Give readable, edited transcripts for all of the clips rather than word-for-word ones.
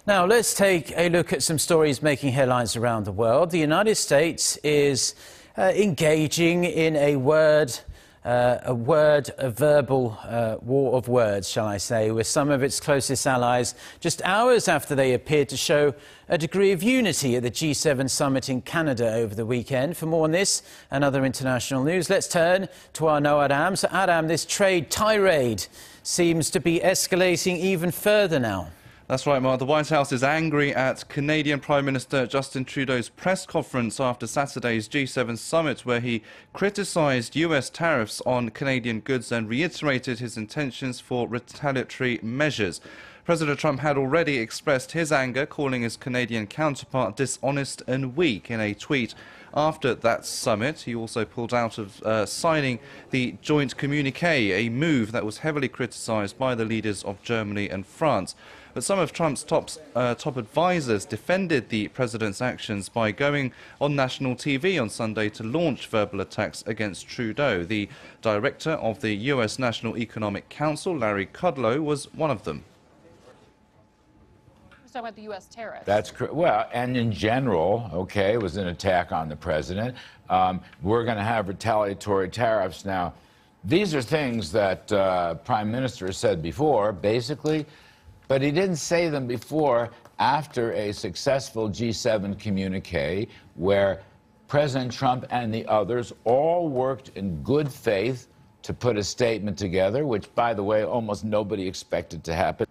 Now, let's take a look at some stories making headlines around the world. The United States is engaging in a verbal war of words, shall I say, with some of its closest allies just hours after they appeared to show a degree of unity at the G7 summit in Canada over the weekend. For more on this and other international news, let's turn to our Ro Aram. So, Aram, this trade tirade seems to be escalating even further now. That's right, Mark. The White House is angry at Canadian Prime Minister Justin Trudeau's press conference after Saturday's G7 summit, where he criticised US tariffs on Canadian goods and reiterated his intentions for retaliatory measures. President Trump had already expressed his anger, calling his Canadian counterpart dishonest and weak in a tweet. After that summit, he also pulled out of signing the joint communique, a move that was heavily criticised by the leaders of Germany and France. But some of Trump's top advisers defended the president's actions by going on national TV on Sunday to launch verbal attacks against Trudeau. The director of the US National Economic Council, Larry Kudlow, was one of them. Talking about the U.S. tariffs. That's correct. Well, and in general, okay, it was an attack on the president. We're going to have retaliatory tariffs. Now, these are things that Prime Minister said before, basically, but he didn't say them before after a successful G7 communique where President Trump and the others all worked in good faith to put a statement together, which, by the way, almost nobody expected to happen.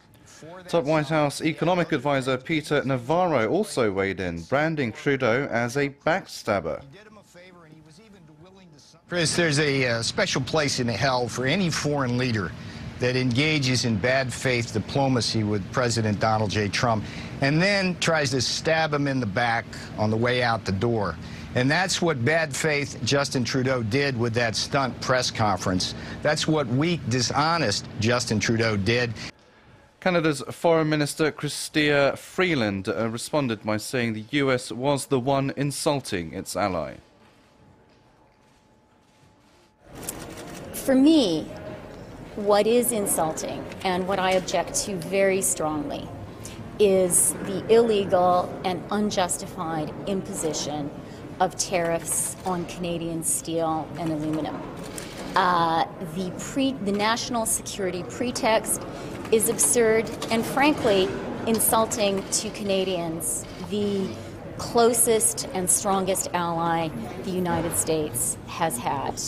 Top White House economic advisor Peter Navarro also weighed in, branding Trudeau as a backstabber. Chris, there's a special place in hell for any foreign leader that engages in bad faith diplomacy with President Donald J. Trump and then tries to stab him in the back on the way out the door. And that's what bad faith Justin Trudeau did with that stunt press conference. That's what weak, dishonest Justin Trudeau did. Canada's Foreign Minister Chrystia Freeland responded by saying the US was the one insulting its ally. For me, what is insulting and what I object to very strongly is the illegal and unjustified imposition of tariffs on Canadian steel and aluminum. The national security pretext is absurd and, frankly, insulting to Canadians, the closest and strongest ally the United States has had.